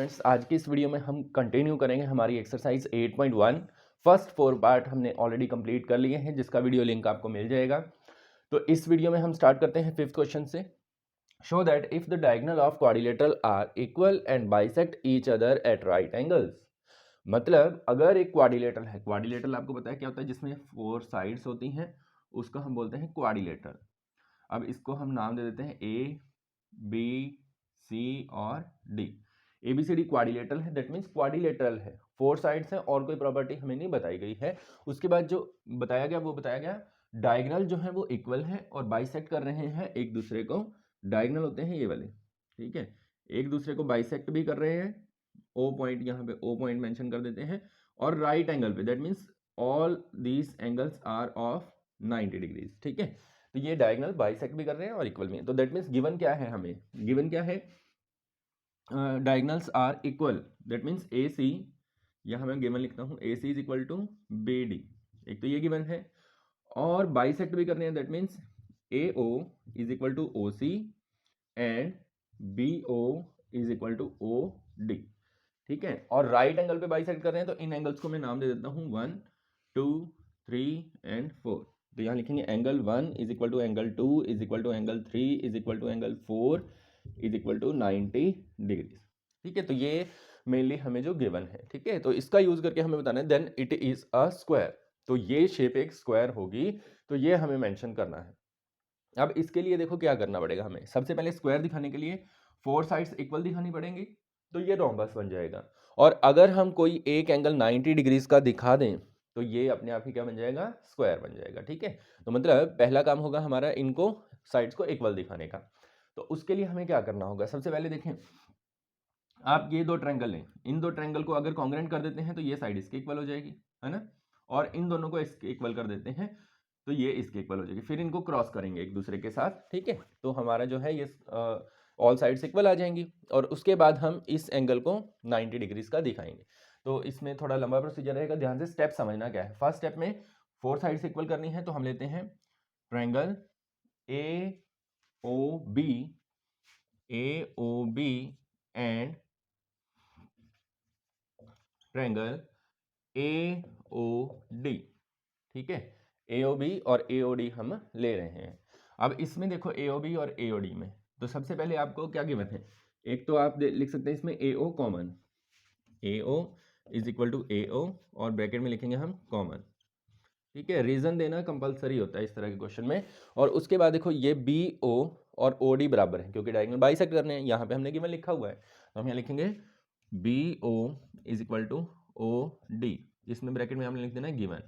Students, आज की इस वीडियो में हम कंटिन्यू करेंगे हमारी एक्सरसाइज 8.1। फर्स्ट 4 पार्ट हमने ऑलरेडी कंप्लीट कर लिए हैं, जिसका वीडियो लिंक आपको मिल जाएगा। तो इस वीडियो में हम स्टार्ट करते हैं 5th क्वेश्चन से। Show that if the diagonal of quadrilateral are equal and bisect each other at right angles. मतलब अगर एक क्वाड्रिलेटरल है, क्वाड्रिलेटरल आपको पता है क्या होता है, जिसमें 4 साइड्स होती हैं, उसको हम बोलते हैं क्वाड्रिलेटरल। अब इसको हम नाम दे देते हैं ए, बी, सी और डी। ABCD क्वाड्रिलेटरल है, दैट मीन्स क्वाड्रिलेटरल है, 4 साइड्स हैं और कोई प्रॉपर्टी हमें नहीं बताई गई है। उसके बाद जो बताया गया वो बताया गया डायगोनल जो है वो इक्वल है और बाइसेक्ट कर रहे हैं एक दूसरे को। डायगोनल होते हैं ये वाले, ठीक है, एक दूसरे को बाइसेक्ट भी कर रहे हैं। ओ पॉइंट, यहाँ पे ओ पॉइंट मेंशन कर देते हैं। और राइट एंगल पे, that means all these angles are of 90 degrees, ठीक है। तो ये डायगोनल बाइसेक्ट भी कर रहे हैं और इक्वल भी है। तो दैट मीन्स गिवन क्या है, हमें गिवन क्या है, diagonals are equal, that means A C, यहाँ मैं गिवन लिखता हूँ A C is equal to B D, एक तो ये गिवन है। और बाइसेक्ट भी करने हैं, that means A O is equal to O C and B O is equal to O D, ठीक है। और राइट एंगल पे बाइसेक्ट कर रहे हैं, तो इन एंगल्स को मैं नाम दे देता हूँ 1, 2, 3 एंड 4। तो यहाँ लिखेंगे angle 1 is equal to angle 2 is equal to angle 3 is equal to angle 4 is equal to 90 degrees, ठीक है। तो ये मेनली हमें जो गिवन है, ठीक है, तो इसका यूज करके हमें बताना है then it is a square. तो ये शेप एक स्क्वायर होगी, तो ये हमें मेंशन करना है। अब इसके लिए देखो क्या करना पड़ेगा हमें। सबसे पहले स्क्वायर दिखाने के लिए 4 साइड्स इक्वल दिखानी पड़ेंगी, तो ये रोम्बस बन जाएगा। और अगर हम कोई एक एंगल 90 डिग्रीज का दिखा दें, तो ये अपने आप ही क्या बन जाएगा, स्क्वायर बन जाएगा, ठीक है। तो मतलब पहला काम होगा हमारा इनको साइड्स को इक्वल दिखाने का। तो उसके लिए हमें क्या करना होगा, सबसे पहले देखें, आप ये दो ट्रायंगल लें, इन दो ट्रायंगल को अगर कॉन्ग्रुएंट कर देते हैं तो ये साइड इसके इक्वल हो जाएगी, है ना। और इन दोनों को इसके इक्वल कर देते हैं तो ये इसके इक्वल हो जाएगी। फिर इनको क्रॉस करेंगे एक दूसरे के साथ, ठीक है। तो हमारा जो है ये ऑल साइड्स इक्वल आ जाएंगी। और उसके बाद हम इस एंगल को 90 डिग्रीज का दिखाएंगे। तो इसमें थोड़ा लंबा प्रोसीजर रहेगा, ध्यान से स्टेप समझना क्या है। फर्स्ट स्टेप में 4 साइड्स इक्वल करनी है, तो हम लेते हैं triangle A O B and triangle AOD, ठीक है। AOB और AOD हम ले रहे हैं। अब इसमें देखो AOB और AOD में, तो सबसे पहले आपको क्या गिवन है, एक तो आप लिख सकते हैं इसमें AO common, AO is equal to AO और ब्रैकेट में लिखेंगे हम कॉमन, ठीक है। रीजन देना कंपलसरी होता है इस तरह के क्वेश्चन में। और उसके बाद देखो ये BO और OD बराबर है, क्योंकि डायगोनल बाइसेक्ट करने हैं, यहाँ पे हमने गिवन लिखा हुआ है, तो हम यहाँ लिखेंगे BO is equal to OD, इसमें ब्रैकेट में हमने लिख देना है गिवन,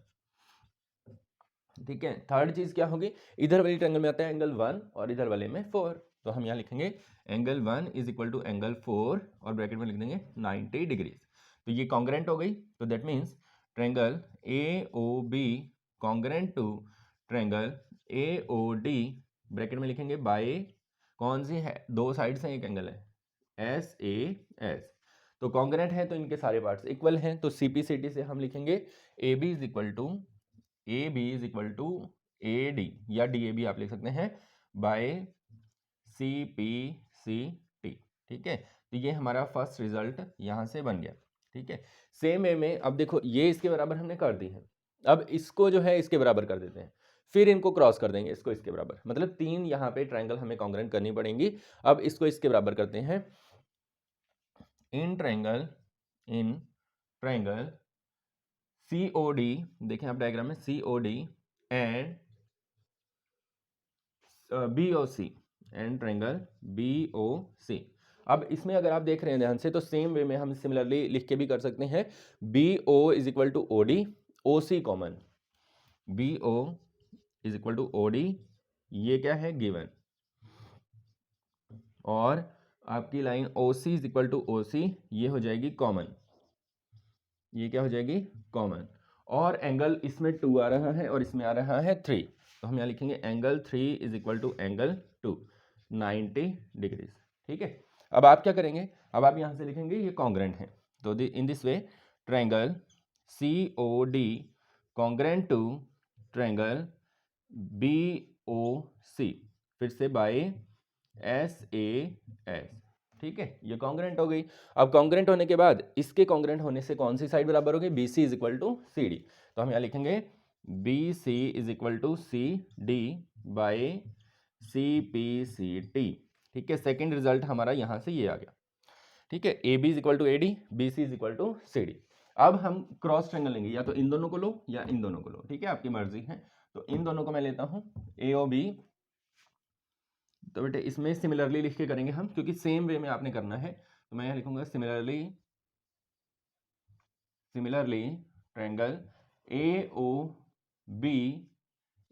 ठीक है। थर्ड चीज क्या होगी, इधर वाले ट्रायंगल में आता है एंगल 1 और इधर वाले में 4, तो हम यहाँ लिखेंगे angle 1 is equal to angle 4 और ब्रैकेट में लिख देंगे 90 डिग्रीज। तो ये कॉन्ग्रुएंट हो गई, तो that means triangle AOB congruent to triangle AOD, bracket में लिखेंगे बाय, कौन सी है, दो साइड्स हैं, एक एंगल है SAS। तो कॉन्ग्रुएंट है तो इनके सारे पार्ट्स इक्वल हैं, तो CPCT से हम लिखेंगे AB is equal to AB is equal to AD या DAB आप लिख सकते हैं बाय CPCT, ठीक है। तो ये हमारा फर्स्ट रिजल्ट यहाँ से बन गया, ठीक है। सेम वे में अब देखो ये इसके बराबर हमने कर दी है, अब इसको जो है इसके बराबर कर देते हैं, फिर इनको क्रॉस कर देंगे इसको इसके बराबर, मतलब 3 यहाँ पे ट्रायंगल हमें कॉन्ग्रुएंट करनी पड़ेंगी। अब इसको इसके बराबर करते हैं, इन ट्रायंगल COD, देखें आप डायग्राम में COD and BOC and triangle BOC। अब इसमें अगर आप देख रहे हैं ध्यान से, तो सेम वे में हम सिमिलरली लिख के भी कर सकते हैं, BO is equal to OD, OC common, BO is equal to OD, ये क्या है गिवन, और आपकी line OC is equal to OC, ये हो जाएगी कॉमन, ये क्या हो जाएगी कॉमन। और एंगल इसमें 2 आ रहा है और इसमें आ रहा है 3, तो हम यहाँ लिखेंगे angle 3 is equal to angle 2, 90 degrees, ठीक है। अब आप क्या करेंगे, अब आप यहाँ से लिखेंगे ये कॉन्ग्रुएंट है, तो in this way triangle COD congruent to triangle BOC, फिर से बाय SAS, ठीक है, ये कॉन्ग्रेंट हो गई। अब कॉन्ग्रेंट होने के बाद इसके कॉन्ग्रेंट होने से कौन सी साइड बराबर होगी, B C is equal to C D. तो हम यहाँ लिखेंगे B C is equal to C D by C P C T. ठीक है, सेकेंड रिजल्ट हमारा यहाँ से ये आ गया। ठीक है, A B is equal to A D, B C is equal to C D. अब हम क्रॉस ट्रायंगल लेंगे, या तो इन दोनों को लो या इन दोनों को लो, ठीक है, आपकी मर्जी है। तो इन दोनों को मैं लेता हूँ ए और बी। तो बेटे इसमें सिमिलरली लिख के करेंगे हम, क्योंकि सेम वे में आपने करना है। तो मैं यहाँ लिखूंगा similarly triangle A O B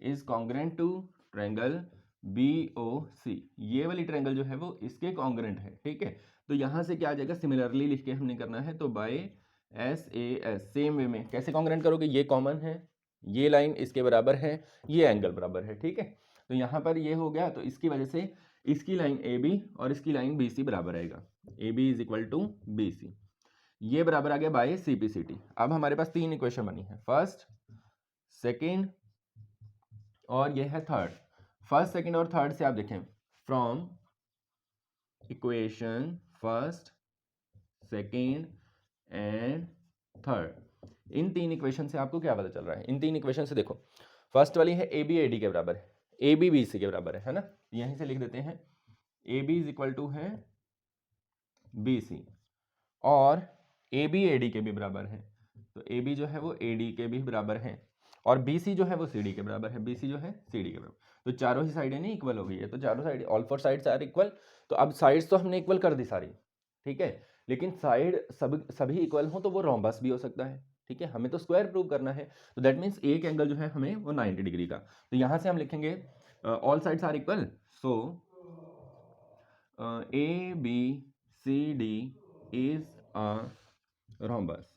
is congruent to triangle B O C. ये वाली ट्रायंगल जो है वो इसके कॉन्ग्रेंट है। ठीक है, तो यहाँ से क्या आ जाएगा, सिमिलरली लिख के हमने करना है। तो by S A S, same way में कैसे कॉन्ग्रेंट करोगे, ये कॉमन है, ये लाइन इसके बराबर है, ये एंगल बराबर है। ठीक है, तो यहाँ पर ये हो गया, तो इसकी वजह से इसकी लाइन ए बी और इसकी लाइन बी सी बराबर आएगा। A B is equal to B C, ये बराबर आ गया by C P C T. अब हमारे पास तीन इक्वेशन बनी है, फर्स्ट, सेकेंड और ये है थर्ड। फर्स्ट, सेकेंड और थर्ड से आप देखें, from equation first, second and third, इन तीन इक्वेशन से आपको क्या पता चल रहा है। इन तीन इक्वेशन से देखो, फर्स्ट वाली है ए बी ए डी के बराबर है, ए बी बी सी के बराबर है ना, यहीं से लिख देते हैं A B is equal to है बी सी, और ए बी ए डी के भी बराबर है। तो ए बी जो है वो ए डी के भी बराबर है, और बी सी जो है वो सी डी के बराबर है, बी सी जो है सी डी के बराबर। तो चारों ही साइडें नहीं इक्वल हो गई है, तो चारों side, all four sides are equal. तो अब साइड्स तो हमने इक्वल कर दी सारी, ठीक है, लेकिन साइड सभी इक्वल हो तो वो रोम्बस भी हो सकता है। ठीक है, हमें तो स्क्वायर प्रूव करना है, तो दैट मीन्स एक एंगल जो है हमें वो 90 डिग्री का। तो यहाँ से हम लिखेंगे all sides are equal, so A B C D is a rhombus.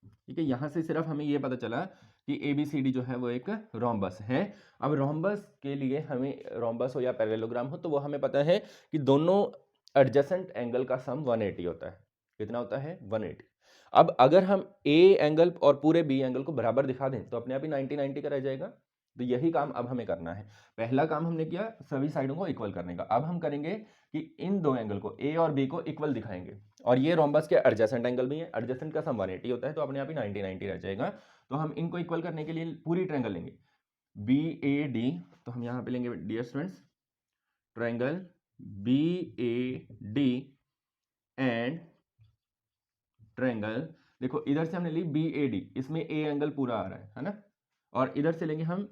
ठीक है, यहाँ से सिर्फ हमें ये पता चला कि ए बी सी डी जो है वो एक रोम्बस है। अब रोम्बस के लिए हमें, रोम्बस हो या पैरेललोग्राम हो, तो वो हमें पता है कि दोनों एडजेसेंट एंगल का सम 180 होता है। कितना होता है, 180। अब अगर हम ए एंगल और पूरे बी एंगल को बराबर दिखा दें तो अपने आप ही 90-90 का रह जाएगा। तो यही काम अब हमें करना है। पहला काम हमने किया सभी साइडों को इक्वल करने का, अब हम करेंगे कि इन दो एंगल को, ए और बी को इक्वल दिखाएंगे। और ये रोम्बस के एडजेसेंट एंगल भी है, एडजेसेंट का सम 180 होता है, तो अपने आप ही 90-90 रह जाएगा। तो हम इनको इक्वल करने के लिए पूरी ट्रायंगल लेंगे बी ए डी। तो हम यहाँ पे लेंगे dear students triangle B A D and triangle, देखो इधर से हमने ली बी ए डी, इसमें ए एंगल पूरा आ रहा है ना, और इधर से लेंगे हम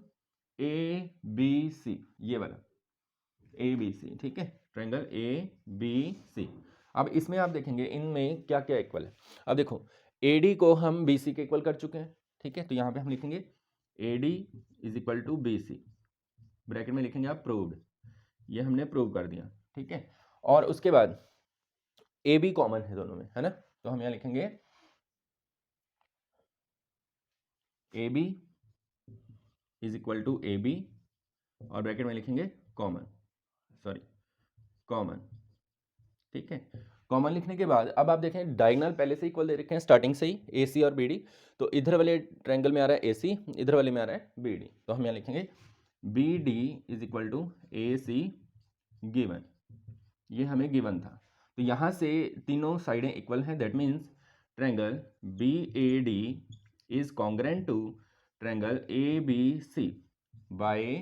ए बी सी, ये वाला ए बी सी। ठीक है, ट्रायंगल ए बी सी। अब इसमें आप देखेंगे इनमें क्या क्या इक्वल है। अब देखो ए डी को हम बी सी के इक्वल कर चुके हैं। ठीक है, तो यहाँ पे हम लिखेंगे A D is equal to B C, bracket में लिखेंगे आप प्रूव्ड, ये हमने प्रूव कर दिया। ठीक है, और उसके बाद ए बी कॉमन है दोनों में, है ना, तो हम यहाँ लिखेंगे A B is equal to A B, और ब्रैकेट में लिखेंगे कॉमन, कॉमन। ठीक है, कॉमन लिखने के बाद अब आप देखें डायगोनल पहले से इक्वल दे रखे हैं स्टार्टिंग से ही, ए सी और बी डी। तो इधर वाले ट्रायंगल में आ रहा है ए सी, इधर वाले में आ रहा है बी डी। तो हम यहाँ लिखेंगे B D is equal to A C given, ये हमें गिवन था। तो यहाँ से तीनों साइडें इक्वल हैं, that means triangle B A D is congruent to triangle A B C by,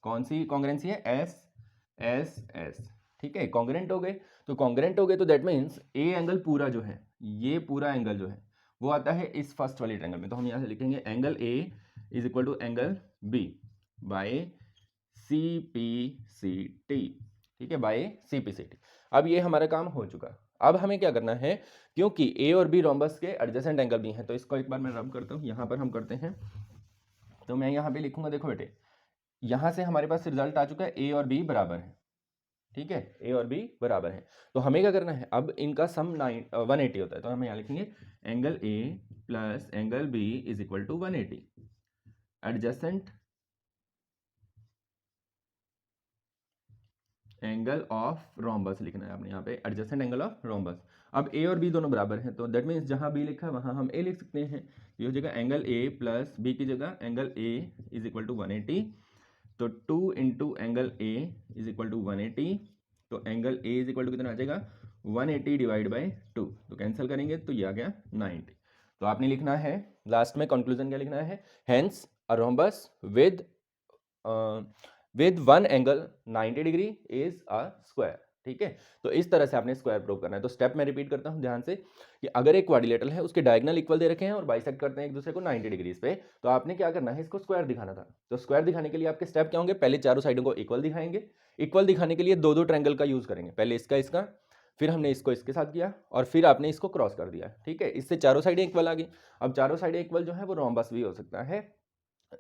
कौन सी कॉन्ग्रेंसी है, एस एस एस। ठीक है, कॉन्ग्रेंट हो गए, तो कॉन्ग्रेंट हो गए तो दैट मीन्स ए एंगल पूरा जो है, ये पूरा एंगल जो है वो आता है इस फर्स्ट वाले ट्रायंगल में। तो हम यहाँ से लिखेंगे angle A is equal to angle B by C P C T. ठीक है, by C P C T. अब ये हमारा काम हो चुका। अब हमें क्या करना है, क्योंकि ए और बी रोम्बस के एडजेसेंट एंगल भी हैं, तो इसको एक बार मैं रब करता हूँ, यहाँ पर हम करते हैं। तो मैं यहाँ पे लिखूंगा, देखो बेटे यहाँ से हमारे पास रिजल्ट आ चुका है, ए और बी बराबर है। ठीक है, ए और बी बराबर है, तो हमें क्या करना है, अब इनका सम 180 होता है। तो हम यहाँ लिखेंगे angle A plus angle B is equal to 180, adjacent angle of rhombus लिखना है आपने यहाँ पे, एडजेसेंट एंगल ऑफ रोम्बस। अब ए और बी दोनों बराबर हैं, तो दैट मीन्स जहाँ बी लिखा है वहाँ हम ए लिख सकते हैं। ये हो जाएगा एंगल ए प्लस बी की जगह angle A is equal to 180, तो 2 into angle A is equal to 180 तो angle A is equal to कितना आ जाएगा 180 डिवाइड बाई 2, तो कैंसिल करेंगे तो ये आ गया 90। तो आपने लिखना है लास्ट में कंक्लूजन क्या लिखना है, hence a rhombus with one angle 90 degree is a square. ठीक है, तो इस तरह से आपने स्क्वायर प्रूव करना है। तो स्टेप मैं रिपीट करता हूं ध्यान से कि अगर एक क्वाड्रिलेटरल है, उसके डायगोनल इक्वल दे रखे हैं और बाइसेक्ट करते हैं एक दूसरे को 90 डिग्रीज पे, तो आपने क्या करना है, इसको स्क्वायर दिखाना था। तो स्क्वायर दिखाने के लिए आपके स्टेप क्या होंगे, पहले चारों साइडों को इक्वल दिखाएंगे। इक्वल दिखाने के लिए दो दो ट्रायंगल का यूज करेंगे, पहले इसका इसका, फिर हमने इसको इसके साथ किया और फिर आपने इसको क्रॉस कर दिया। ठीक है, इससे चारों साइडें इक्वल आ गई। अब चारों साइडें इक्वल जो है वो रोम्बस भी हो सकता है,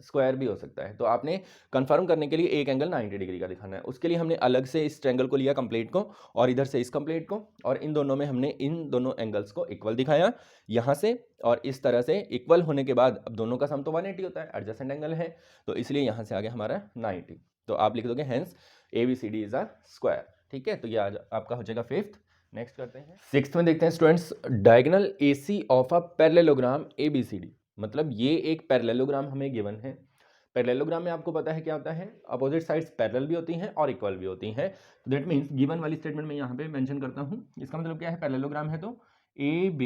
स्क्वायर भी हो सकता है। तो आपने कंफर्म करने के लिए एक एंगल 90 डिग्री का दिखाना है। उसके लिए हमने अलग से इस ट्रायंगल को लिया कंप्लीट को, और इधर से इस कंप्लीट को, और इन दोनों में हमने इन दोनों एंगल्स को इक्वल दिखाया यहाँ से, और इस तरह से इक्वल होने के बाद अब दोनों का सम तो 180 होता है, एडजेसेंट एंगल है, तो इसलिए यहाँ से आ गया हमारा 90। तो आप लिख दोगे hence ABCD is a square. ठीक है, तो ये आज आपका हो जाएगा फिफ्थ। नेक्स्ट करते हैं सिक्स्थ में, देखते हैं students, diagonal AC of a parallelogram ABCD। मतलब ये एक पैरेललोग्राम हमें गिवन है। पैरेललोग्राम में आपको पता है क्या होता है, अपोजिट साइड्स पैरेलल भी होती हैं और इक्वल भी होती हैं। तो दैट मीन्स गिवन वाली स्टेटमेंट मैं यहाँ पे मेंशन करता हूँ। इसका मतलब क्या है, पैरेललोग्राम है तो AB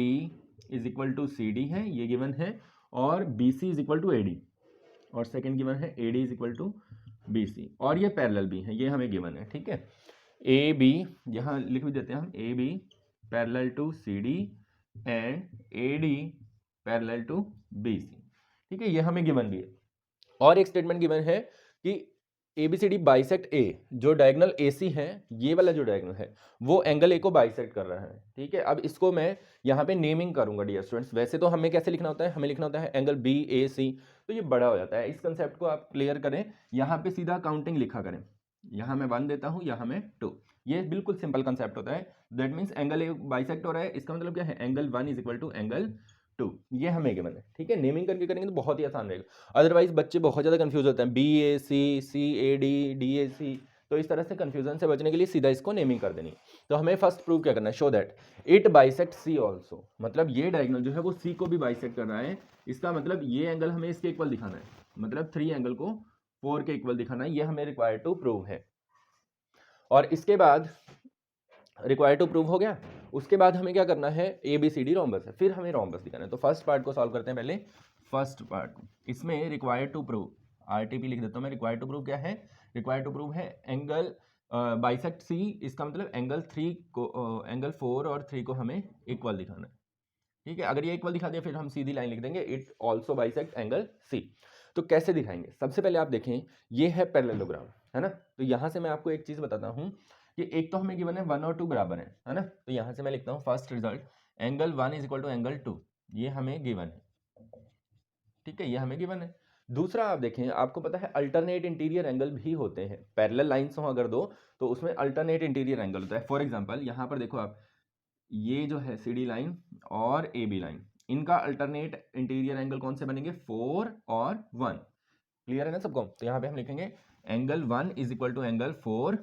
is equal to CD है, ये गिवन है, और BC is equal to AD, और सेकेंड गिवन है AD is equal to BC, और ये पैरेलल भी है, ये हमें गिवन है। ठीक है, AB यहाँ लिख भी देते हैं हम, AB parallel to CD and AD parallel to BC। ठीक है, ये हमें गिवन भी है। और एक स्टेटमेंट गिवन है कि ABCD बाइसेक्ट A, जो डायगोनल AC है, ये वाला जो डायगोनल है वो एंगल A को बाइसेक्ट कर रहा है। ठीक है, अब इसको मैं यहाँ पे नेमिंग करूंगा डियर स्टूडेंट्स। वैसे तो हमें कैसे लिखना होता है, हमें लिखना होता है एंगल BAC, तो ये बड़ा हो जाता है। इस कंसेप्ट को आप क्लियर करें, यहाँ पे सीधा काउंटिंग लिखा करें, यहाँ मैं 1 देता हूँ, यहाँ मैं 2। ये बिल्कुल सिंपल कंसेप्ट होता है। That means angle A bisect हो रहा है, इसका मतलब क्या है, angle 1 is equal to angle 2, ये हमें गिवन है। ठीक है, नेमिंग करके करेंगे तो बहुत ही आसान रहेगा। अदरवाइज बच्चे बहुत ज़्यादा कंफ्यूज होते हैं, BAC CAD DAC, तो इस तरह से कंफ्यूजन से बचने के लिए सीधा इसको नेमिंग कर देनी। तो हमें फर्स्ट प्रूव क्या करना है, show that it bisect C also. मतलब ये डायगोनल जो है वो C को भी बाइसेक्ट कर रहा है। इसका मतलब ये एंगल हमें इसके इक्वल दिखाना है, मतलब 3 एंगल को 4 के इक्वल दिखाना है, ये हमें रिक्वायर्ड टू प्रूव है। और इसके बाद रिक्वायर्ड टू प्रूव हो गया, उसके बाद हमें क्या करना है, ABCD रोम्बस है, फिर हमें रोम्बस दिखाना है। तो फर्स्ट पार्ट को सॉल्व करते हैं पहले। फर्स्ट पार्ट इसमें रिक्वायर्ड टू प्रूव, RTP लिख देता हूँ मैं। रिक्वायर्ड टू प्रूव क्या है, रिक्वायर्ड टू प्रूव है एंगल बाइसेक्ट C, इसका मतलब एंगल 3 को एंगल 4 और 3 को हमें इक्वल दिखाना है। ठीक है, अगर ये इक्वल दिखा दिया फिर हम सीधी लाइन लिख देंगे, it also bisect angle C। तो कैसे दिखाएंगे, सबसे पहले आप देखें, ये है पैरेललोग्राम, है ना। तो यहाँ से मैं आपको एक चीज़ बताता हूँ कि एक तो हमें गिवन है 1 और 2 बराबर है ना। तो यहाँ से मैं लिखता हूँ first result, angle 1 is equal to angle 2, ये हमें गिवन है। ठीक है, ये हमें गिवन है। दूसरा आप देखें, आपको पता है अल्टरनेट इंटीरियर एंगल भी होते हैं। पैरेलल लाइन्स हो अगर दो, तो उसमें अल्टरनेट इंटीरियर एंगल होता है। फॉर एग्जाम्पल यहाँ पर देखो आप, ये जो है CD लाइन और AB लाइन, इनका अल्टरनेट इंटीरियर एंगल कौन से बनेंगे, 4 और 1। क्लियर है ना सबको। तो यहाँ पे हम लिखेंगे angle 1 is equal to angle 4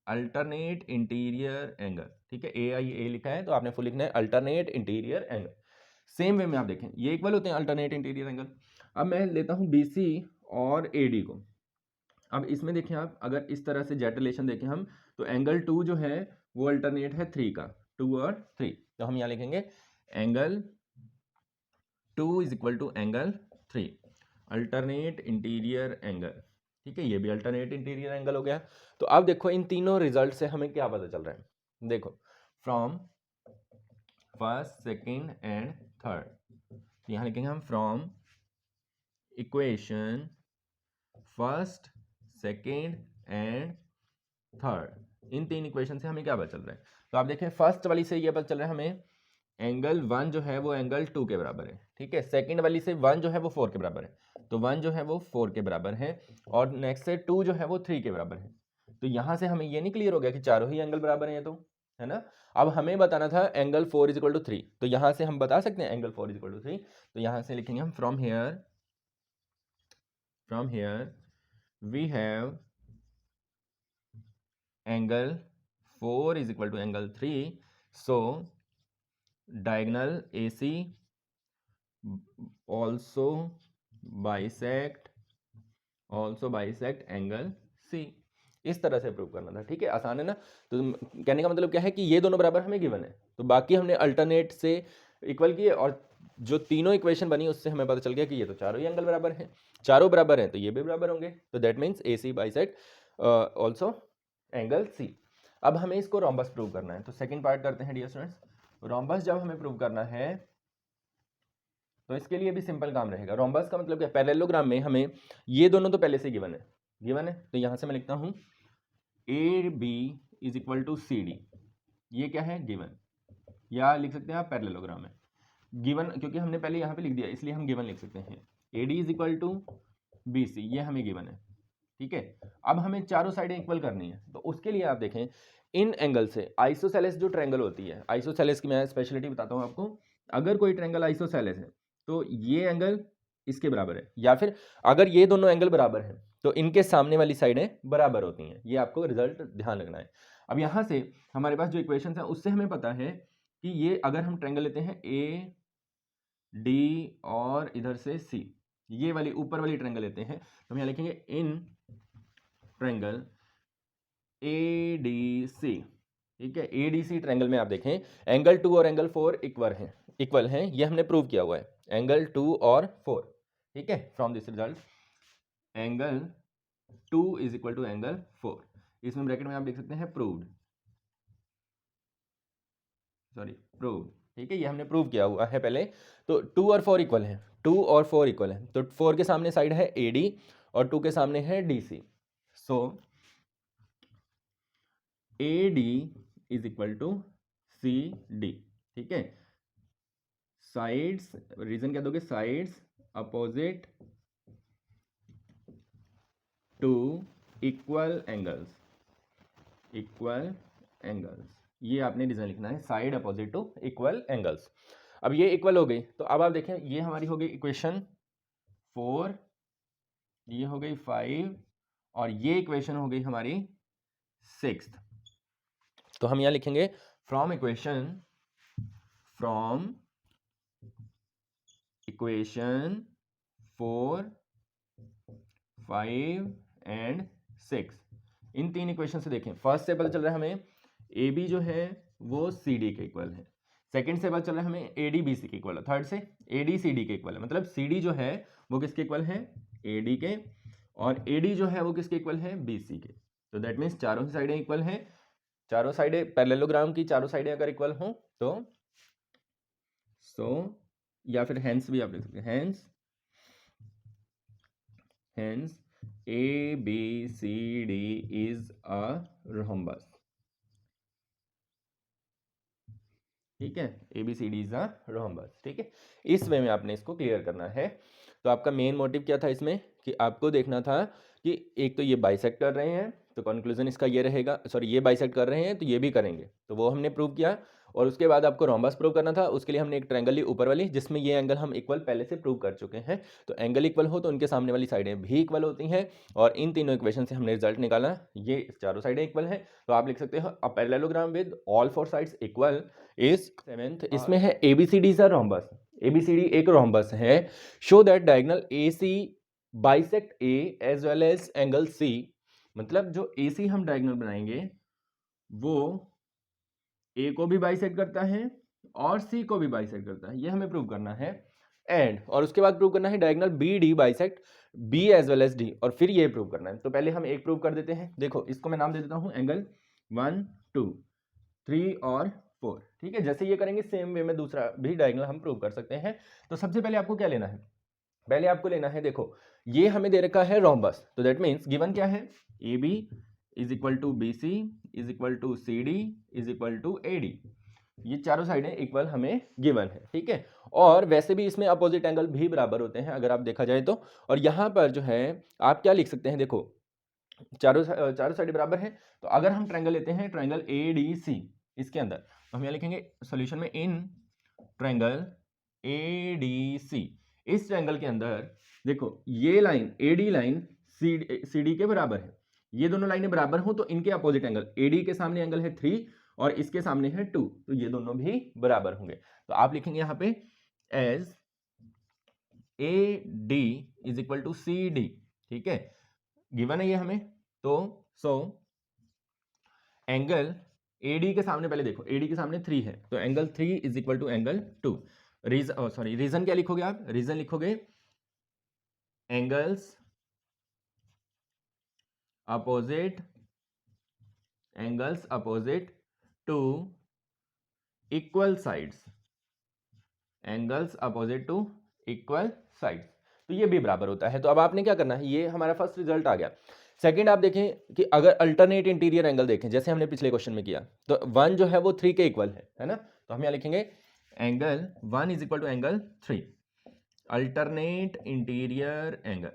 alternate interior angle. ठीक है, AIA लिखा है तो आपने फुल लिखना है alternate interior angle. Same way में आप देखें, ये इक्वल होते हैं अल्टरनेट इंटीरियर एंगल। अब मैं लेता हूँ BC और AD को। अब इसमें देखें आप, अगर इस तरह से जेट रिलेशन देखें हम, तो एंगल 2 जो है वो अल्टरनेट है 3 का, 2 और 3। तो हम यहाँ लिखेंगे angle 2 is equal to angle 3 alternate interior angle. ठीक है, ये भी अल्टरनेट इंटीरियर एंगल हो गया। तो अब देखो इन तीनों रिजल्ट से हमें क्या पता चल रहा है, देखो from first second and third. यहाँ लिखेंगे हम from equation first second and third, इन तीन इक्वेशन से हमें क्या पता चल रहा है। तो आप देखें फर्स्ट वाली से ये पता चल रहा है हमें एंगल 1 जो है वो एंगल 2 के बराबर है। ठीक है, सेकंड वाली से 1 जो है वो 4 के बराबर है, तो 1 जो है वो 4 के बराबर है, और नेक्स्ट से 2 जो है वो 3 के बराबर है। तो यहाँ से हमें ये नहीं क्लियर हो गया कि चारों ही एंगल बराबर हैं, तो है ना। अब हमें बताना था एंगल 4 इज इक्वल टू 3, तो यहाँ से हम बता सकते हैं एंगल 4 इज इक्वल टू 3। तो यहाँ से लिखेंगे हम from here we have angle 4 is equal to angle 3, so diagonal AC also bisect angle C। इस तरह से प्रूव करना था, ठीक है, आसान है ना। तो कहने का मतलब क्या है कि ये दोनों बराबर हमें गिवन है, तो बाकी हमने अल्टरनेट से इक्वल किए और जो तीनों इक्वेशन बनी उससे हमें पता चल गया कि ये तो चारों ही एंगल बराबर हैं, चारों बराबर हैं तो ये भी बराबर होंगे, तो that means A C bisect also angle C. अब हमें इसको रोम्बस प्रूव करना है, तो सेकंड पार्ट करते हैं डियर स्टूडेंट्स। रोम्बस जब हमें प्रूव करना है तो इसके लिए भी सिंपल काम रहेगा। रोम्बस का मतलब क्या, पैरेललोग्राम में हमें ये दोनों तो पहले से गिवन है, तो यहाँ से मैं लिखता हूँ A B is equal to C D, ये क्या है गिवन, या लिख सकते हैं आप पैरेललोग्राम में गिवन, क्योंकि हमने पहले यहाँ पे लिख दिया इसलिए हम गिवन लिख सकते हैं। A D is equal to B C, ये हमें गिवन है, ठीक है। अब हमें चारों साइडें इक्वल करनी है, तो उसके लिए आप देखें इन एंगल से आइसोसेलेस जो ट्रायंगल होती है, आइसोसेलेस की मैं स्पेशलिटी बताता हूँ आपको। अगर कोई ट्रायंगल आइसोसेलेस है तो ये एंगल इसके बराबर है, या फिर अगर ये दोनों एंगल बराबर हैं तो इनके सामने वाली साइडें बराबर होती हैं, ये आपको रिजल्ट ध्यान रखना है। अब यहाँ से हमारे पास जो इक्वेशन है उससे हमें पता है कि ये अगर हम ट्रायंगल लेते हैं ए डी और इधर से सी, ये वाली ऊपर वाली ट्रायंगल लेते हैं, तो हम यहाँ लिखेंगे इन ट्रायंगल ए डी सी, ठीक है। ए डी सी ट्रायंगल में आप देखें एंगल 2 और एंगल 4 इक्वल हैं, ये हमने प्रूव किया हुआ है, एंगल 2 और 4, ठीक है। From this result angle 2 is equal to angle 4, इसमें ब्रैकेट में आप देख सकते हैं प्रूव्ड, ठीक है, ये हमने प्रूव किया हुआ है पहले। तो 2 और 4 इक्वल हैं, 2 और 4 इक्वल हैं, तो 4 के सामने साइड है ए डी और 2 के सामने है D C, so A D is equal to C D, ठीक है। साइड्स, रीजन क्या दोगे, sides opposite to equal angles, ये आपने रीजन लिखना है, side opposite to equal angles. अब ये इक्वल हो गई, तो अब आप देखें ये हमारी हो गई इक्वेशन 4, ये हो गई 5 और ये इक्वेशन हो गई हमारी 6। तो हम यहाँ लिखेंगे फ्रॉम इक्वेशन 4, 5 एंड 6, इन तीन इक्वेशन से देखें, फर्स्ट से पता चल रहा है हमें ए बी जो है वो सी डी के इक्वल है, सेकंड से पता चल रहा है हमें ए डी बी सी के इक्वल है, थर्ड से ए डी सी डी के इक्वल है, मतलब सी डी जो है वो किसके इक्वल है, ए डी के, और ए डी जो है वो किसके इक्वल है, बी सी के। तो दैट मीन्स चारों ही साइडें इक्वल हैं, चारों साइडें पैरेललोग्राम की चारों साइडें अगर इक्वल हों तो या फिर हेंस भी आप लिख सकते हैं, hence A B C D is a rhombus, ठीक है, A B C D is a rhombus, ठीक है। इस वे में आपने इसको क्लियर करना है। तो आपका मेन मोटिव क्या था इसमें, कि आपको देखना था कि एक तो ये बाइसेक्ट कर रहे हैं तो कंक्लूजन इसका ये रहेगा, सॉरी ये बाइसेक्ट कर रहे हैं तो ये भी करेंगे, तो वो हमने प्रूव किया। और उसके बाद आपको रोम्बस प्रूव करना था, उसके लिए हमने एक ट्रायंगल ली ऊपर वाली जिसमें ये एंगल हम इक्वल पहले से प्रूव कर चुके हैं, तो एंगल इक्वल हो तो उनके सामने वाली साइडें भी इक्वल होती हैं, और इन तीनों इक्वेशन से हमने रिजल्ट निकाला, ये चारों साइडें इक्वल हैं। तो आप लिख सकते हो a parallelogram with all 4 sides equal is 7th, इसमें है ABCD is a rhombus, ABCD एक रोम्बस है, show that diagonal AC bisect A as well as angle C, मतलब जो एसी हम डायगोनल बनाएंगे वो ए को भी बाइसेक्ट करता है और सी को भी बाइसेक्ट करता है, ये हमें प्रूव करना है। एंड और उसके बाद प्रूव करना है diagonal B D bisect B as well as D, और फिर ये प्रूव करना है। तो पहले हम एक प्रूव कर देते हैं, देखो इसको मैं नाम दे देता हूं एंगल 1 2 3 और 4, ठीक है। जैसे ये करेंगे सेम वे में दूसरा भी डायगोनल हम प्रूव कर सकते हैं। तो सबसे पहले आपको क्या लेना है, पहले आपको लेना है, देखो ये हमें दे रखा है रोम्बस, तो दैट मीन्स गिवन क्या है, A B is equal to B C is equal to C D is equal to A D, ये चारों साइडें इक्वल हमें गिवन है, ठीक है। और वैसे भी इसमें अपोजिट एंगल भी बराबर होते हैं अगर आप देखा जाए तो। और यहाँ पर जो है आप क्या लिख सकते हैं, देखो चारों साइड बराबर है, तो अगर हम ट्रायंगल लेते हैं ट्रायंगल ए डी सी, इसके अंदर तो हम यहाँ लिखेंगे सॉल्यूशन में इन ट्रायंगल ए डी सी, इस ट्रायंगल के अंदर देखो ये line A D line C D के बराबर है, ये दोनों लाइनें बराबर हो तो इनके अपोजिट एंगल, ए डी के सामने एंगल है 3 और इसके सामने है 2, तो ये दोनों भी बराबर होंगे। तो आप लिखेंगे यहाँ पे as A D is equal to C D, ठीक है, गिवन है ये हमें, तो सो एंगल AD के सामने पहले देखो, AD के सामने 3 है, तो angle 3 is equal to angle 2। Reason क्या लिखोगे आप? रीजन लिखोगे angles opposite to equal sides, angles opposite to equal sides, तो ये भी बराबर होता है। तो अब आपने क्या करना है, ये हमारा फर्स्ट रिजल्ट आ गया। सेकंड आप देखें कि अगर अल्टरनेट इंटीरियर एंगल देखें, जैसे हमने पिछले क्वेश्चन में किया, तो 1 जो है वो 3 के इक्वल है ना, तो हम यहाँ लिखेंगे angle 1 is equal to angle 3, alternate interior angle,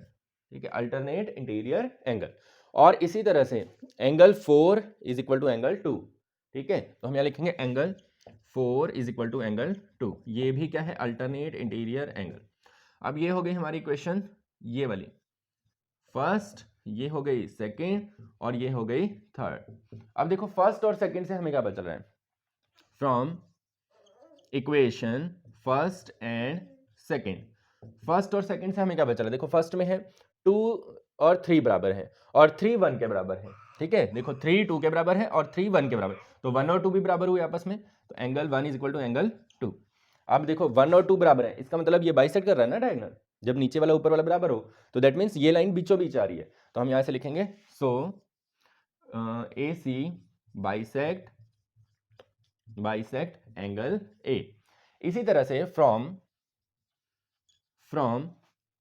ठीक है, अल्टरनेट इंटीरियर एंगल। और इसी तरह से angle 4 is equal to angle 2, ठीक है, तो हम यहाँ लिखेंगे angle 4 is equal to angle 2, ये भी क्या है, अल्टरनेट इंटीरियर एंगल। अब ये हो गई हमारी इक्वेशन, ये वाली फर्स्ट, ये हो गई सेकेंड, और ये हो गई थर्ड। अब देखो फर्स्ट और सेकेंड से हमें क्या पता चल रहा है, from equation first and second, first और सेकेंड से हमें क्या पता चला, देखो फर्स्ट में है 2 और 3 बराबर है, और 3 1 के बराबर है, ठीक है, देखो 3 2 के बराबर है और 3 1 के बराबर, तो 1 और 2 भी बराबर हुए आपस में, तो angle 1 is equal to angle 2। अब देखो 1 और 2 बराबर है, इसका मतलब ये बाइसेक्ट कर रहा है ना डायगोनल, जब नीचे वाला ऊपर वाला बराबर हो, तो दैट मीन्स ये लाइन बीचों बीच आ रही है, तो हम यहाँ से लिखेंगे सो AC बाइसेक्ट एंगल A। इसी तरह से फ्रॉम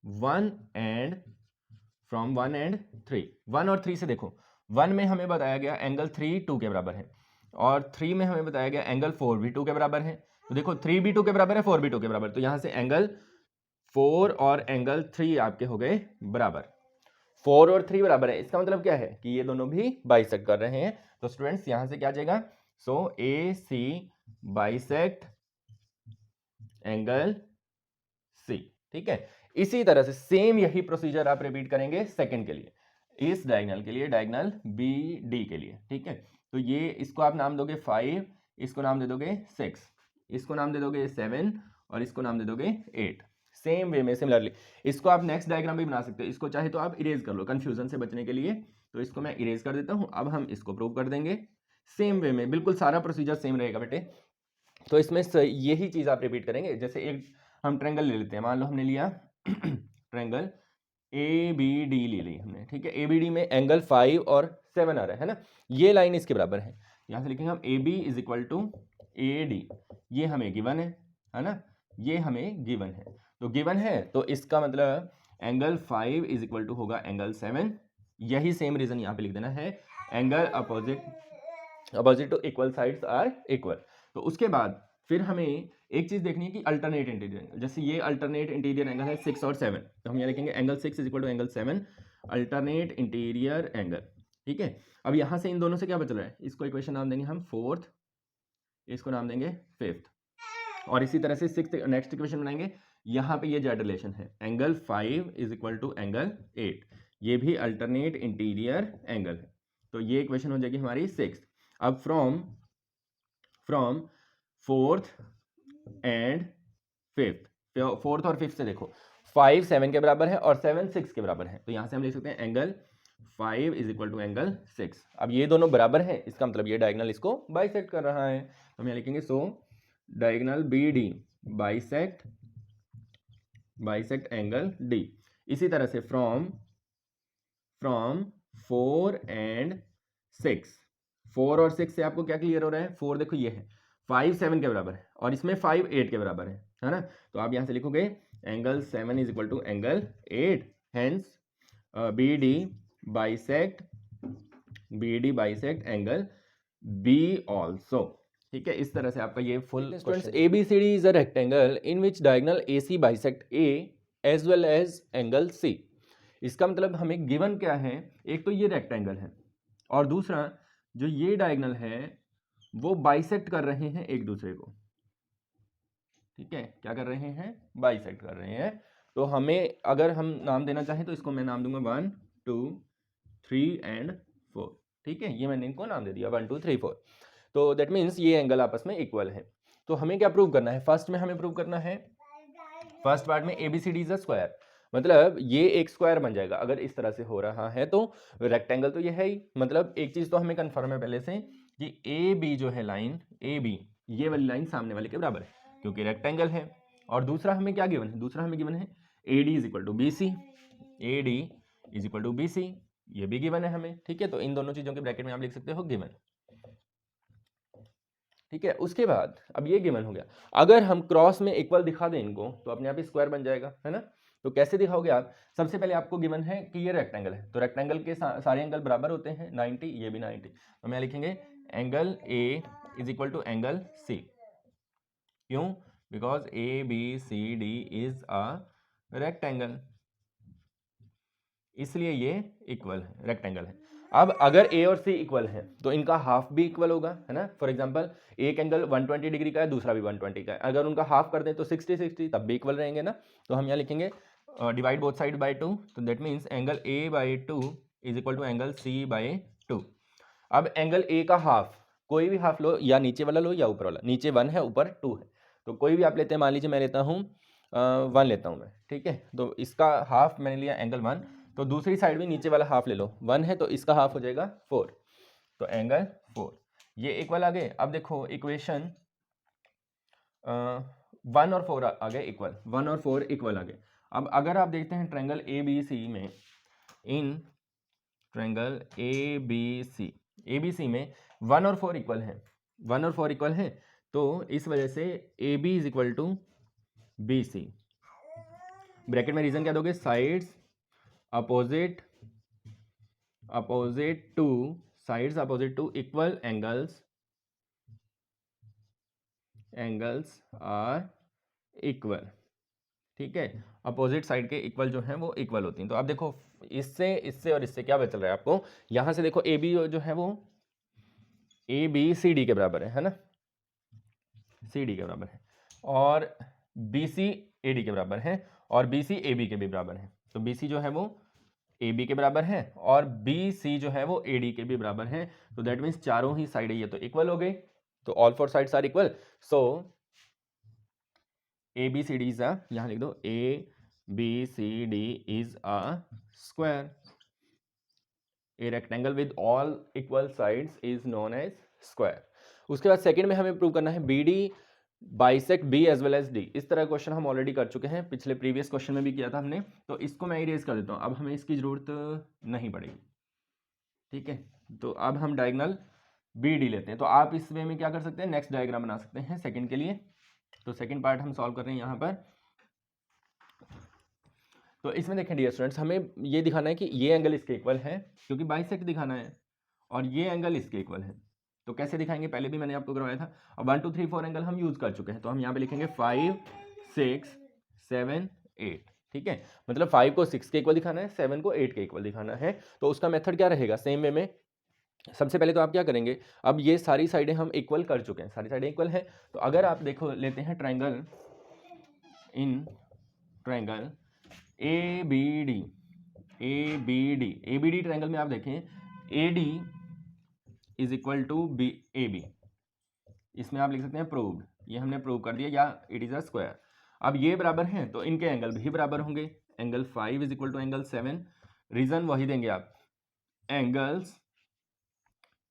1 एंड 3, 1 और 3 से देखो, 1 में हमें बताया गया एंगल 3 2 के बराबर है, और 3 में हमें बताया गया एंगल 4 भी 2 के बराबर है, तो देखो 3 भी 2 के बराबर है, 4 भी 2 के बराबर, तो यहां से एंगल 4 और एंगल 3 आपके हो गए बराबर, 4 और 3 बराबर है, इसका मतलब क्या है कि ये दोनों भी बाइसेक्ट कर रहे हैं। तो स्टूडेंट्स यहां से क्या आ जाएगा, सो AC बाइसेक्ट एंगल C, ठीक है। इसी तरह से सेम यही प्रोसीजर आप रिपीट करेंगे सेकंड के लिए, इस डायगोनल के लिए, डायगोनल BD के लिए, ठीक है। तो ये इसको आप नाम दोगे 5, इसको नाम दे दोगे 6, इसको नाम दे दोगे 7, और इसको नाम दे दोगे 8। सेम वे में सिमिलरली इसको आप नेक्स्ट डायग्राम भी बना सकते हो, इसको चाहे तो आप इरेज कर लो कंफ्यूजन से बचने के लिए, तो इसको मैं इरेज कर देता हूं। अब हम इसको प्रूव कर देंगे सेम वे में, बिल्कुल सारा प्रोसीजर सेम रहेगा बेटे। तो इसमें यही चीज आप रिपीट करेंगे। जैसे एक हम ट्रायंगल ले लेते हैं, मान लो हमने लिया ट्रायंगल ABD ले ली हमने, ठीक है, ABD में एंगल 5 और 7 आ रहा है ना, ये लाइन इसके बराबर है, यहां से लिखेंगे हम AB is equal to AD, ये हमें गिवन है ना, ये हमें गिवन है, तो गिवन है तो इसका मतलब एंगल 5 इज इक्वल टू होगा एंगल 7, यही सेम रीजन यहाँ पे लिख देना है, angle opposite to equal sides are equal. तो उसके बाद फिर हमें एक चीज देखनी है कि अल्टरनेट इंटीरियर एंगल, जैसे ये अल्टरनेट इंटीरियर एंगल है 6 और 7, तो हम यहाँ लिखेंगे angle 6 is equal to angle 7 alternate interior angle, ठीक है। अब यहाँ से इन दोनों से क्या बच रहा है, इसको इक्वेशन नाम देंगे हम 4th, इसको नाम देंगे 5th, और इसी तरह से 6th नेक्स्ट इक्वेशन बनाएंगे, यहाँ पे ये जेड रिलेशन है, angle 5 is equal to angle 8, ये भी अल्टरनेट इंटीरियर एंगल है, तो ये इक्वेशन हो जाएगी हमारी 6th। अब from 4th and 5th, 4th और 5th से देखो 5 7 के बराबर है और 7 6 के बराबर है, तो यहां से हम लिख सकते हैं angle 5 is equal to angle 6। अब ये दोनों बराबर है, इसका मतलब ये डायगोनल इसको बाइसेक्ट कर रहा है, तो हम यहाँ लिखेंगे so diagonal BD bisect angle D। इसी तरह से फ्रॉम 4 एंड 6, 4 और 6 से आपको क्या क्लियर हो रहा है, 4 देखो ये है 5 7 के बराबर है, और इसमें 5 8 के बराबर है ना, तो आप यहां से लिखोगे angle 7 is equal to angle 8, hence BD bisect angle B also, ठीक है। इस तरह से आपका ये full question. ABCD is a rectangle in which diagonal AC bisect A as well as angle C। इसका मतलब हमें गिवन क्या है, एक तो ये रेक्टेंगल है, और दूसरा जो ये डायगोनल है वो बाइसेक्ट कर रहे हैं एक दूसरे को, ठीक है, क्या कर रहे हैं, बाइसेक्ट कर रहे हैं। तो हमें अगर हम नाम देना चाहें तो इसको मैं नाम दूंगा 1 2 3 एंड 4, ठीक है, ये मैंने इनको नाम दे दिया 1 2 3 4। तो दैट मीन्स ये एंगल आपस में इक्वल है। तो हमें क्या प्रूव करना है, फर्स्ट में हमें प्रूव करना है, फर्स्ट पार्ट में ABCD इज अ स्क्वायर, मतलब ये एक स्क्वायर बन जाएगा अगर इस तरह से हो रहा है तो। रेक्टेंगल तो ये है ही, मतलब एक चीज़ तो हमें कन्फर्म है पहले से कि ए बी जो है लाइन, ए बी ये वाली लाइन सामने वाले के बराबर है क्योंकि रेक्टेंगल है। और दूसरा हमें क्या गिवन है, दूसरा हमें गिवन है A D is equal to B C, A D is equal to B C, ये भी गिवन है हमें, ठीक है। तो इन दोनों चीज़ों के ब्रैकेट में आप लिख सकते हो गिवन, ठीक है। उसके बाद अब ये गिवन हो गया, अगर हम क्रॉस में इक्वल दिखा दें इनको तो अपने आप ही स्क्वायर बन जाएगा, है ना। तो कैसे दिखाओगे आप, सबसे पहले आपको गिवन है कि ये रेक्टेंगल है, तो रेक्टेंगल के सारे एंगल बराबर होते हैं 90, ये भी 90, तो मैं लिखेंगे angle A is equal to angle C. क्यों, because A B C D is a rectangle, इसलिए ये इक्वल है, रेक्टेंगल है। अब अगर ए और सी इक्वल है तो इनका हाफ भी इक्वल होगा, है ना। फॉर एग्जांपल एक एंगल 120 डिग्री का है, दूसरा भी 120 का है, अगर उनका हाफ कर दें तो 60 60 तब भी इक्वल रहेंगे ना। तो हम यहाँ लिखेंगे डिवाइड बोथ साइड बाय 2, तो that means angle A by 2 is equal to angle C by 2। अब एंगल ए का हाफ, कोई भी हाफ लो, या नीचे वाला लो या ऊपर वाला, नीचे 1 है ऊपर 2 है, तो कोई भी आप लेते हैं, मान लीजिए मैं लेता हूँ 1 लेता हूँ मैं, ठीक है। तो इसका हाफ मैंने लिया एंगल 1, तो दूसरी साइड भी नीचे वाला हाफ ले लो, 1 है तो इसका हाफ हो जाएगा 4, तो एंगल 4, ये इक्वल आ गए। अब देखो इक्वेशन 1 और 4 आ गए इक्वल, 1 और 4 इक्वल आ गए। अब अगर आप देखते हैं ट्रायंगल ए बी सी में, इन ट्रायंगल ए बी सी में 1 और 4 इक्वल है, 1 और 4 इक्वल है, तो इस वजह से A B is equal to B C. Bracket में रीजन क्या दोगे, sides opposite to, sides opposite to equal angles are equal, ठीक है। अपोजिट साइड के इक्वल जो है वो इक्वल होती हैं। तो आप देखो इससे इससे और इससे क्या बचल रहा है आपको, यहां से देखो ए बी जो है वो ए बी सी डी के बराबर है ना, सी डी के बराबर है, और बी सी ए डी के बराबर है, और बी सी ए बी के भी बराबर है। तो बी सी जो है वो ए बी के बराबर है और बी सी जो है वो ए डी के भी बराबर है। तो दैट मीन्स चारों ही साइड ये तो इक्वल हो गई, तो all four sides are equal. So A B C D is a, यहां लिख दो A B C D is a square, a rectangle with all equal sides is known as square. उसके बाद सेकंड में हमें प्रूव करना है B D bisect B as well as D. इस तरह क्वेश्चन हम ऑलरेडी कर चुके हैं, पिछले प्रीवियस क्वेश्चन में भी किया था हमने, तो इसको मैं इरेज कर देता हूँ, अब हमें इसकी जरूरत नहीं पड़ेगी, ठीक है। तो अब हम डायगोनल बी डी लेते हैं, तो आप इस वे में क्या कर सकते हैं, नेक्स्ट डायग्राम बना सकते हैं सेकंड के लिए। तो सेकंड पार्ट हम सॉल्व कर रहे हैं यहाँ पर। तो इसमें देखें डियर स्टूडेंट्स, हमें ये दिखाना है कि ये एंगल इसके इक्वल है, क्योंकि बाइसेक्ट दिखाना है, और ये एंगल इसके इक्वल है। तो कैसे दिखाएंगे, पहले भी मैंने आपको करवाया था। अब 1 2 3 4 एंगल हम यूज कर चुके हैं, तो हम यहाँ पे लिखेंगे 5 6 7 8, ठीक है। मतलब 5 को 6 के इक्वल दिखाना है, 7 को 8 के इक्वल दिखाना है। तो उसका मेथड क्या रहेगा, सेम वे में सबसे पहले तो आप क्या करेंगे, अब ये सारी साइडें हम इक्वल कर चुके हैं, सारी साइडें इक्वल हैं। तो अगर आप देखो लेते हैं triangle, in triangle A B D triangle में आप देखें A D is equal to B A B, इसमें आप लिख सकते हैं प्रूव्ड, ये हमने प्रूव कर दिया, या इट इज अ स्क्वायर। अब ये बराबर हैं तो इनके एंगल भी बराबर होंगे, angle 5 is equal to angle 7, reason वही देंगे आप, angles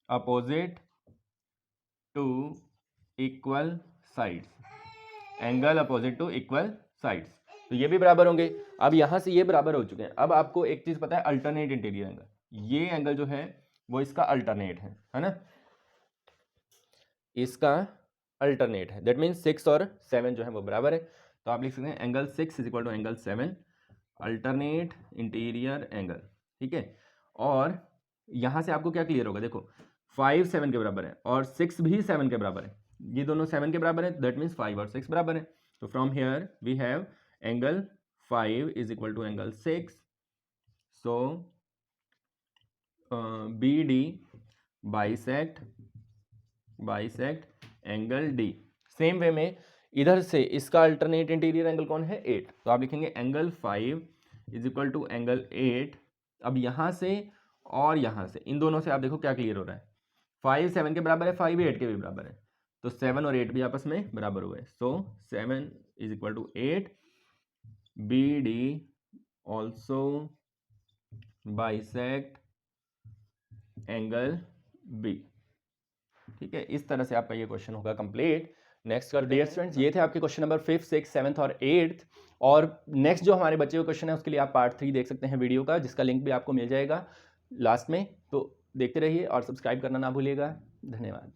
opposite to equal sides, angle opposite to equal sides, तो ये भी बराबर होंगे। अब यहां से ये बराबर हो चुके हैं। अब आपको एक चीज पता है, अल्टरनेट इंटीरियर एंगल, ये एंगल जो है वो इसका अल्टरनेट है ना, इसका अल्टरनेट है, दैट मीन्स 6 और 7 जो है वो बराबर है। तो आप लिख सकते हैं angle 6 is equal to angle 7, alternate interior angle, ठीक है। और यहां से आपको क्या क्लियर होगा, देखो 5 7 के बराबर है और 6 भी 7 के बराबर है, ये दोनों 7 के बराबर है, दैट मीन्स 5 और 6 बराबर है। तो from here we have angle 5 is equal to angle 6, so B D bisect angle D. Same way में इधर से इसका अल्टरनेट इंटीरियर एंगल कौन है, 8, तो आप लिखेंगे angle 5 is equal to angle 8। अब यहां से और यहां से, इन दोनों से आप देखो क्या क्लियर हो रहा है, 5 7 के बराबर है, 5 8 के भी बराबर है, तो 7 और 8 भी आपस में बराबर हुए, so 7 is equal to 8, B D also bisect angle B. ठीक है, इस तरह से आपका ये क्वेश्चन होगा कंप्लीट। नेक्स्ट कर डियर स्टूडेंट्स, ये थे आपके क्वेश्चन नंबर 5, 6, 7 और 8। और नेक्स्ट जो हमारे बच्चे का क्वेश्चन है उसके लिए आप पार्ट 3 देख सकते हैं वीडियो का, जिसका लिंक भी आपको मिल जाएगा लास्ट में। तो देखते रहिए और सब्सक्राइब करना ना भूलिएगा। धन्यवाद।